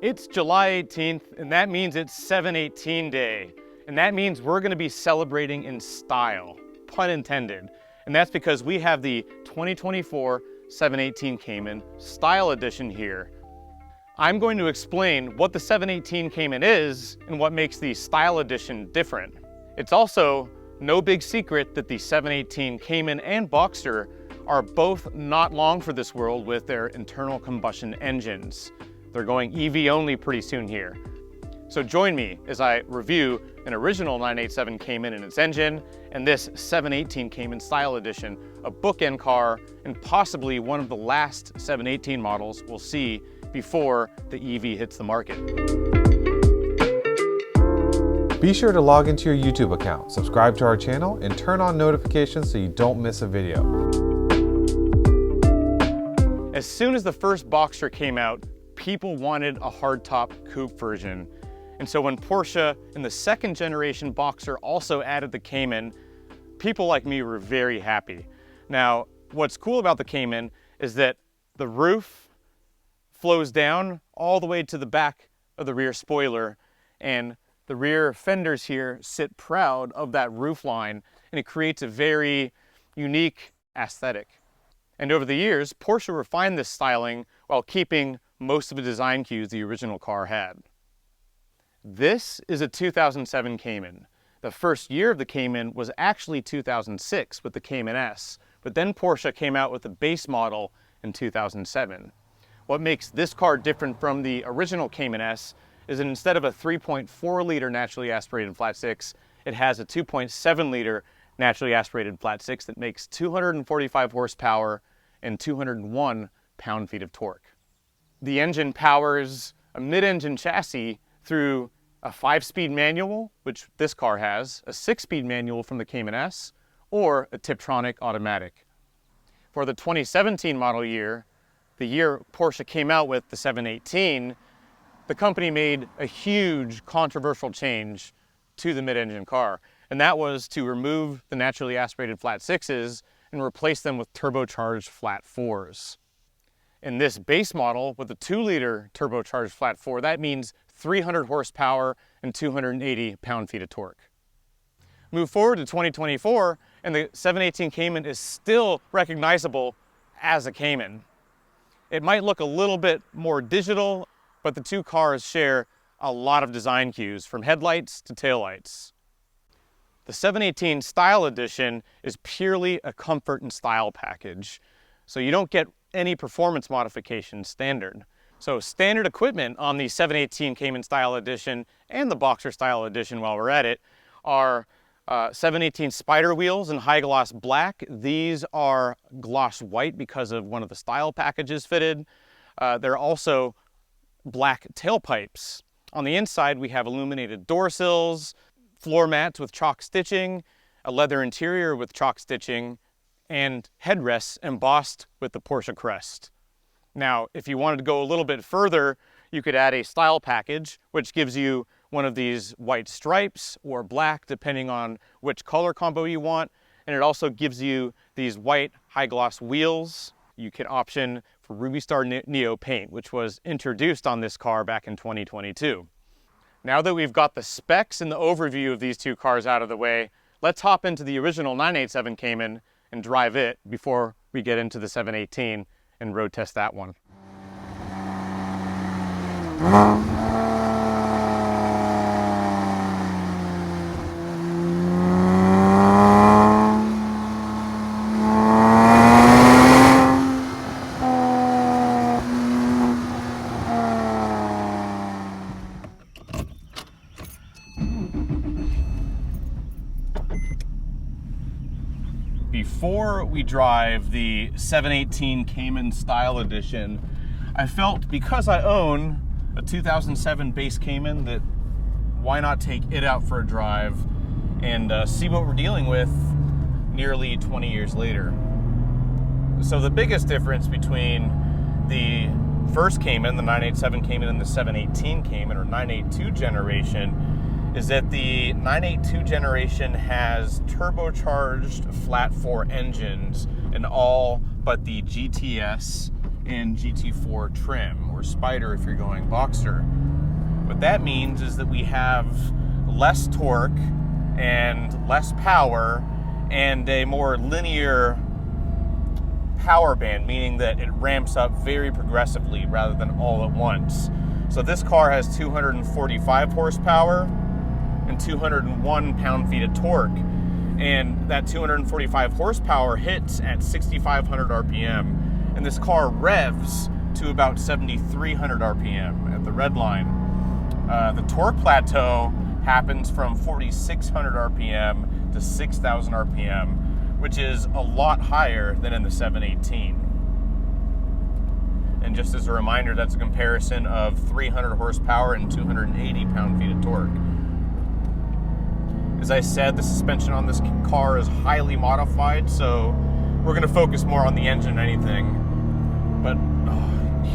It's July 18th, and that means it's 718 Day. And that means we're gonna be celebrating in style, pun intended. And that's because we have the 2024 718 Cayman Style Edition here. I'm going to explain what the 718 Cayman is and what makes the Style Edition different. It's also no big secret that the 718 Cayman and Boxster are both not long for this world with their internal combustion engines. They're going EV only pretty soon here. So join me as I review an original 987 Cayman and its engine, and this 718 Cayman Style Edition, a bookend car, and possibly one of the last 718 models we'll see before the EV hits the market. Be sure to log into your YouTube account, subscribe to our channel, and turn on notifications so you don't miss a video. As soon as the first Boxster came out, people wanted a hardtop coupe version. And so when Porsche in the second generation Boxster also added the Cayman, people like me were very happy. Now, what's cool about the Cayman is that the roof flows down all the way to the back of the rear spoiler, and the rear fenders here sit proud of that roof line, and it creates a very unique aesthetic. And over the years, Porsche refined this styling while keeping most of the design cues the original car had. This is a 2007 Cayman. The first year of the Cayman was actually 2006 with the Cayman S, but then Porsche came out with the base model in 2007. What makes this car different from the original Cayman S is that instead of a 3.4 liter naturally aspirated flat six, it has a 2.7 liter naturally aspirated flat six that makes 245 horsepower and 201 pound-feet of torque. The engine powers a mid-engine chassis through a 5-speed manual, which this car has, a 6-speed manual from the Cayman S, or a Tiptronic automatic. For the 2017 model year, the year Porsche came out with the 718, the company made a huge controversial change to the mid-engine car, and that was to remove the naturally aspirated flat sixes and replace them with turbocharged flat fours. In this base model with a 2-liter turbocharged flat four, that means 300 horsepower and 280 pound-feet of torque. Move forward to 2024, and the 718 Cayman is still recognizable as a Cayman. It might look a little bit more digital, but the two cars share a lot of design cues, from headlights to taillights. The 718 Style Edition is purely a comfort and style package, so you don't get any performance modifications standard. So standard equipment on the 718 Cayman Style Edition and the Boxster Style Edition, while we're at it, are 718 Spider wheels in high gloss black. These are gloss white because of one of the style packages fitted. They're also black tailpipes. On the inside, we have illuminated door sills, floor mats with chalk stitching, a leather interior with chalk stitching, and headrests embossed with the Porsche crest. Now, if you wanted to go a little bit further, you could add a style package, which gives you one of these white stripes or black, depending on which color combo you want. And it also gives you these white high gloss wheels. You can option for Ruby Star Neo paint, which was introduced on this car back in 2022. Now that we've got the specs and the overview of these two cars out of the way, let's hop into the original 987 Cayman and drive it before we get into the 718 and road test that one. Before we drive the 718 Cayman Style Edition, I felt, because I own a 2007 base Cayman, that why not take it out for a drive and see what we're dealing with nearly 20 years later. So the biggest difference between the first Cayman, the 987 Cayman, and the 718 Cayman, or 982 generation, is that the 982 generation has turbocharged flat four engines in all but the GTS and GT4 trim, or Spider if you're going Boxster. What that means is that we have less torque and less power and a more linear power band, meaning that it ramps up very progressively rather than all at once. So this car has 245 horsepower and 201 pound-feet of torque. And that 245 horsepower hits at 6,500 RPM. And this car revs to about 7,300 RPM at the red line. The torque plateau happens from 4,600 RPM to 6,000 RPM, which is a lot higher than in the 718. And just as a reminder, that's a comparison of 300 horsepower and 280 pound-feet of torque. As I said, the suspension on this car is highly modified, so we're going to focus more on the engine than anything. But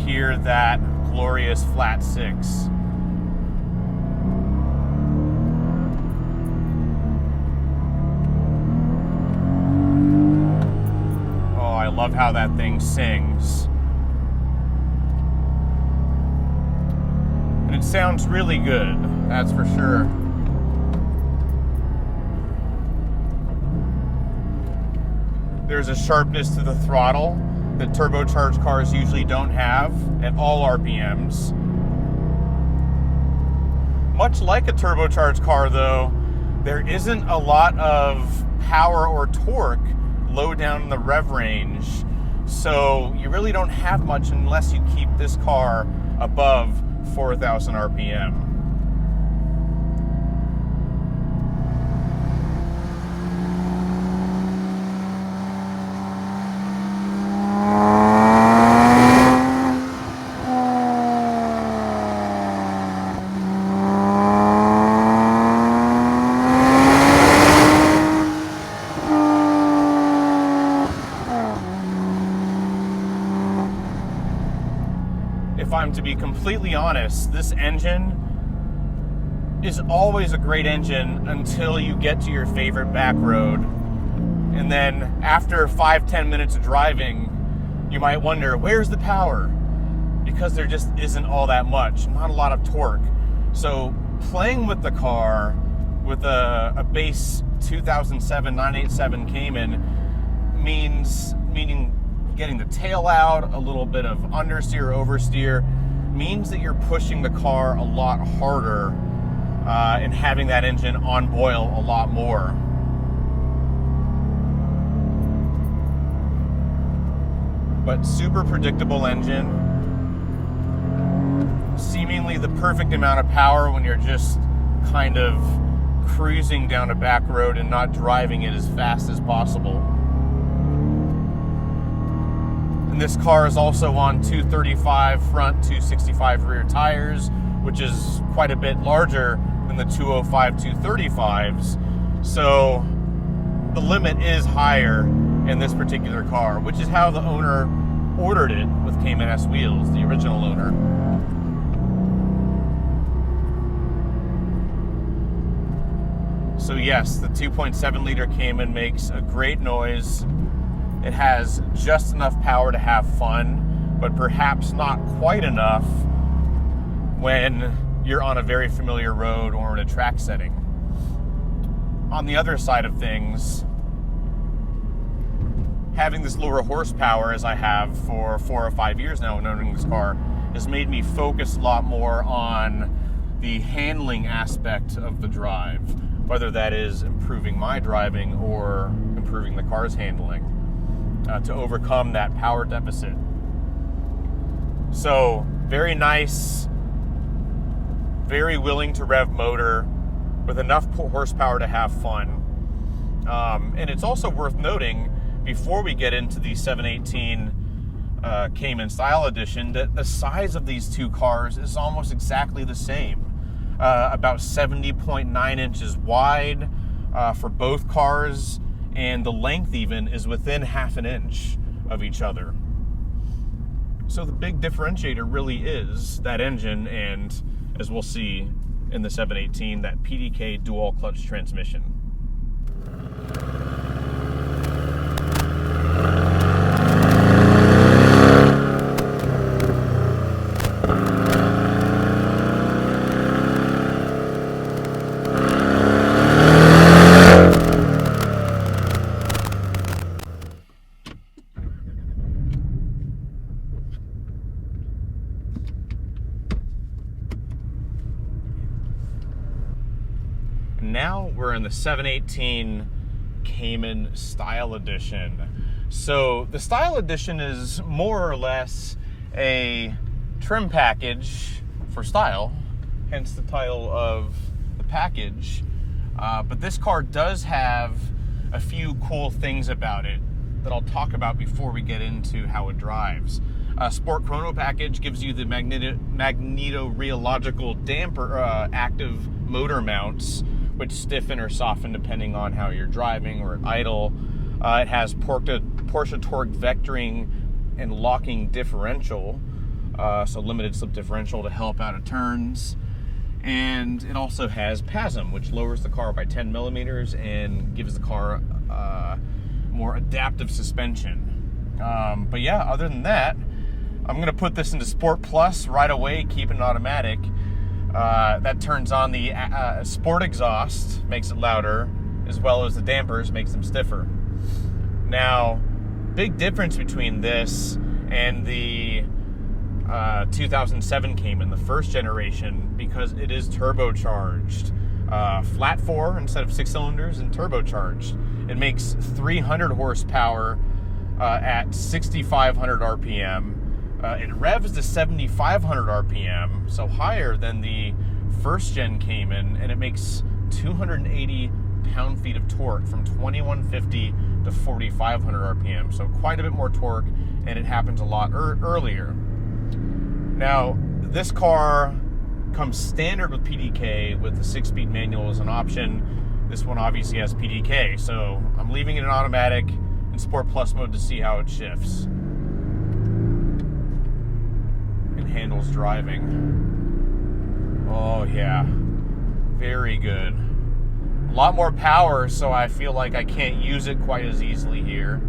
hear that glorious flat six. Oh, I love how that thing sings. And it sounds really good, that's for sure. There's a sharpness to the throttle that turbocharged cars usually don't have at all RPMs. Much like a turbocharged car though, there isn't a lot of power or torque low down in the rev range. So you really don't have much unless you keep this car above 4,000 RPM. If I'm to be completely honest, this engine is always a great engine until you get to your favorite back road. And then after 5-10 minutes of driving, you might wonder, where's the power? Because there just isn't all that much, not a lot of torque. So playing with the car with a base 2007 987 Cayman meaning getting the tail out, a little bit of understeer, oversteer, means that you're pushing the car a lot harder and having that engine on boil a lot more. But super predictable engine. Seemingly the perfect amount of power when you're just kind of cruising down a back road and not driving it as fast as possible. And this car is also on 235 front, 265 rear tires, which is quite a bit larger than the 205 235s. So the limit is higher in this particular car, which is how the owner ordered it with Cayman S wheels, the original owner. So yes, the 2.7 liter Cayman makes a great noise. It has just enough power to have fun, but perhaps not quite enough when you're on a very familiar road or in a track setting. On the other side of things, having this lower horsepower, as I have for 4 or 5 years now when owning this car, has made me focus a lot more on the handling aspect of the drive, whether that is improving my driving or improving the car's handling. To overcome that power deficit. So, very nice, very willing to rev motor with enough horsepower to have fun. And it's also worth noting, before we get into the 718 Cayman Style Edition, that the size of these two cars is almost exactly the same. About 70.9 inches wide for both cars, and the length even is within half an inch of each other. So the big differentiator really is that engine, and as we'll see in the 718, that PDK dual clutch transmission. now we're in the 718 Cayman Style Edition. So the Style Edition is more or less a trim package for style, hence the title of the package. But this car does have a few cool things about it that I'll talk about before we get into how it drives. Sport Chrono package gives you the magneto-rheological damper active motor mounts, which stiffen or soften depending on how you're driving or at idle. It has Porsche torque vectoring and locking differential, so limited slip differential to help out at turns. And it also has PASM, which lowers the car by 10 millimeters and gives the car more adaptive suspension. But yeah, other than that, I'm going to put this into Sport Plus right away, keeping it automatic. That turns on the Sport exhaust, makes it louder, as well as the dampers, makes them stiffer. Now, big difference between this and the 2007 Cayman, the first generation, because it is turbocharged. Flat 4 instead of 6 cylinders and turbocharged. It makes 300 horsepower at 6,500 RPM. It revs to 7,500 RPM, so higher than the first gen Cayman, and it makes 280 pound-feet of torque from 2,150 to 4,500 RPM, so quite a bit more torque, and it happens a lot earlier. Now, this car comes standard with PDK, with the 6-speed manual as an option. This one obviously has PDK, so I'm leaving it in automatic in Sport Plus mode to see how it shifts and handles driving. Oh yeah, very good. A lot more power, so I feel like I can't use it quite as easily here.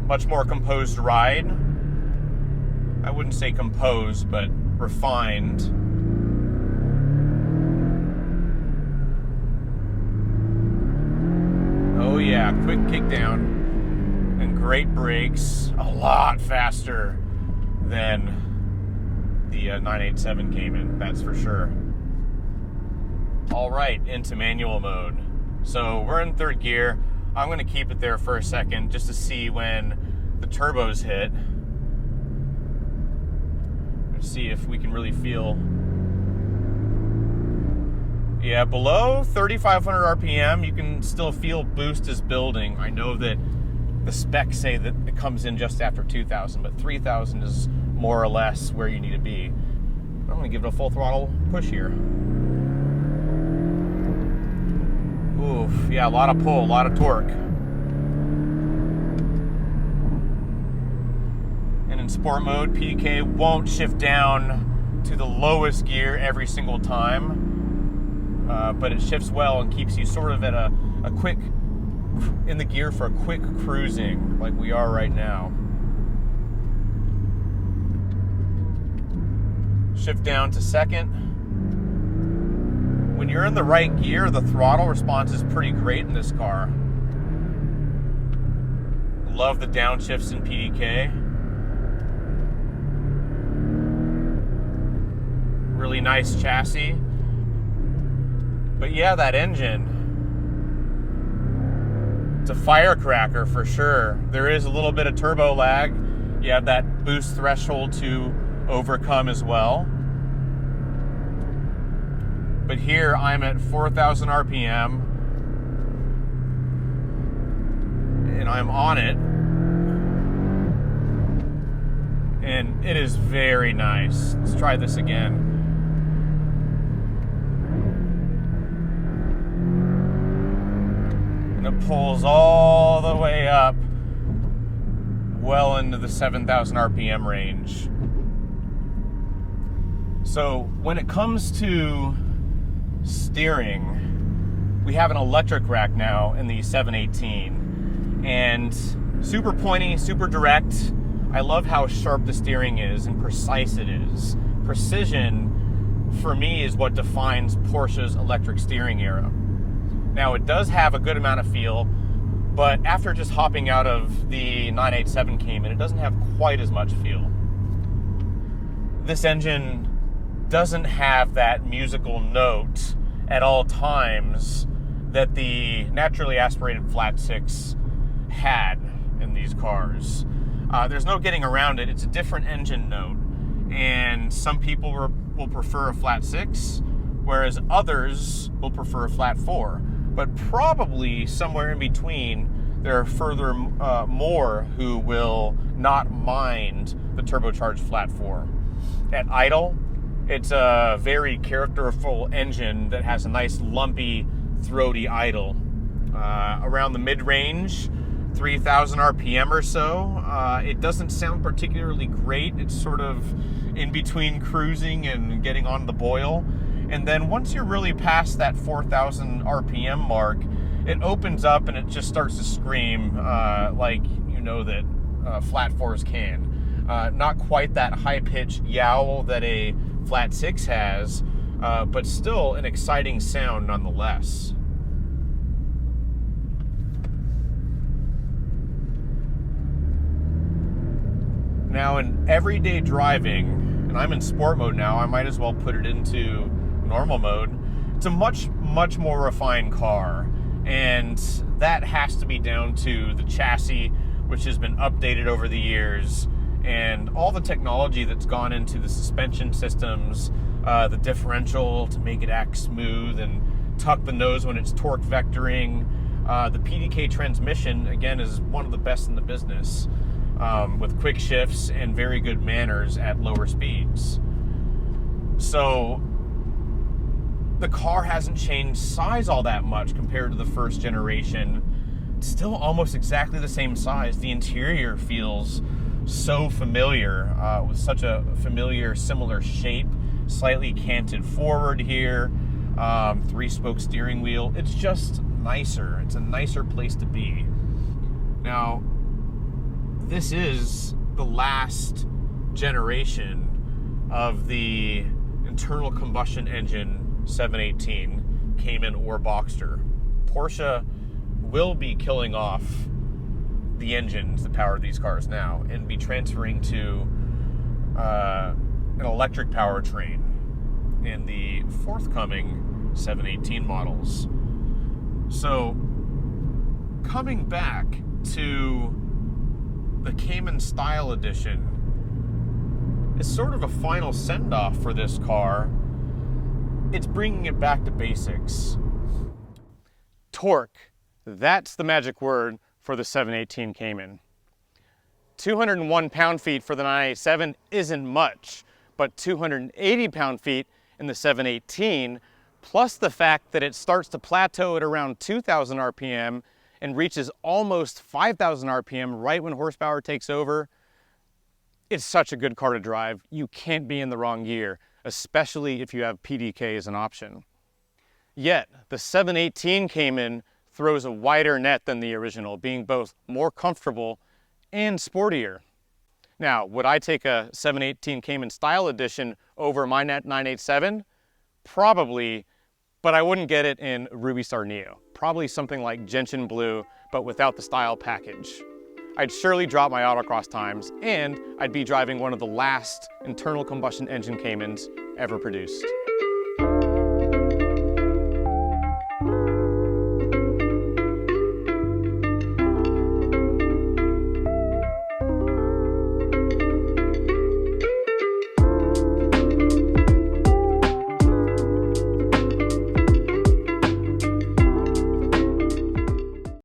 Much more composed ride. I wouldn't say composed, but refined. Oh yeah, quick kick down and great brakes. A lot faster than the 987 Cayman, that's for sure. All right, into manual mode. So we're in third gear. I'm going to keep it there for a second just to see when the turbos hit. Let's see if we can really feel. Yeah, below 3,500 RPM, you can still feel boost is building. I know that the specs say that it comes in just after 2,000, but 3,000 is more or less where you need to be. I'm going to give it a full throttle push here. Oof, yeah, a lot of pull, a lot of torque. And in sport mode, PDK won't shift down to the lowest gear every single time, but it shifts well and keeps you sort of at a quick, in the gear for a quick cruising like we are right now. Shift down to second. When you're in the right gear, the throttle response is pretty great in this car. Love the downshifts in PDK. Really nice chassis. But yeah, that engine, it's a firecracker for sure. There is a little bit of turbo lag. You have that boost threshold to overcome as well. But here I'm at 4,000 RPM and I'm on it, and it is very nice. Let's try this again. And it pulls all the way up well into the 7,000 RPM range. So when it comes to steering, we have an electric rack now in the 718, and super pointy, super direct. I love how sharp the steering is and precise it is. Precision, for me, is what defines Porsche's electric steering era. Now, it does have a good amount of feel, but after just hopping out of the 987 Cayman, it doesn't have quite as much feel. This engine doesn't have that musical note at all times that the naturally aspirated flat six had in these cars. There's no getting around it. It's a different engine note, and some people will prefer a flat six, whereas others will prefer a flat four. But probably somewhere in between, there are further more who will not mind the turbocharged flat four. At idle, it's a very characterful engine that has a nice lumpy, throaty idle. Around the mid-range, 3,000 RPM or so, it doesn't sound particularly great. It's sort of in between cruising and getting on the boil. And then once you're really past that 4,000 RPM mark, it opens up and it just starts to scream like you know that flat fours can. Not quite that high-pitched yowl that a flat six has, but still an exciting sound nonetheless. Now in everyday driving, and I'm in sport mode now, I might as well put it into normal mode. It's a much more refined car, and that has to be down to the chassis, which has been updated over the years, and all the technology that's gone into the suspension systems, the differential to make it act smooth and tuck the nose when it's torque vectoring. The PDK transmission, again, is one of the best in the business, with quick shifts and very good manners at lower speeds. So the car hasn't changed size all that much compared to the first generation. It's still almost exactly the same size. The interior feels so familiar, with such a familiar, similar shape, slightly canted forward here, 3-spoke steering wheel. It's just nicer. It's a nicer place to be. Now, this is the last generation of the internal combustion engine 718 Cayman or Boxster. Porsche will be killing off the engines that power these cars now and be transferring to an electric powertrain in the forthcoming 718 models. So, coming back to the Cayman Style Edition, is sort of a final send-off for this car. It's bringing it back to basics. Torque, that's the magic word for the 718 Cayman. 201 pound-feet for the 987 isn't much, but 280 pound-feet in the 718, plus the fact that it starts to plateau at around 2,000 RPM and reaches almost 5,000 RPM right when horsepower takes over. It's such a good car to drive. You can't be in the wrong gear, especially if you have PDK as an option. Yet, the 718 Cayman throws a wider net than the original, being both more comfortable and sportier. Now, would I take a 718 Cayman Style Edition over my 987? Probably, but I wouldn't get it in Ruby Star Neo. Probably something like Gentian Blue, but without the style package. I'd surely drop my autocross times, and I'd be driving one of the last internal combustion engine Caymans ever produced.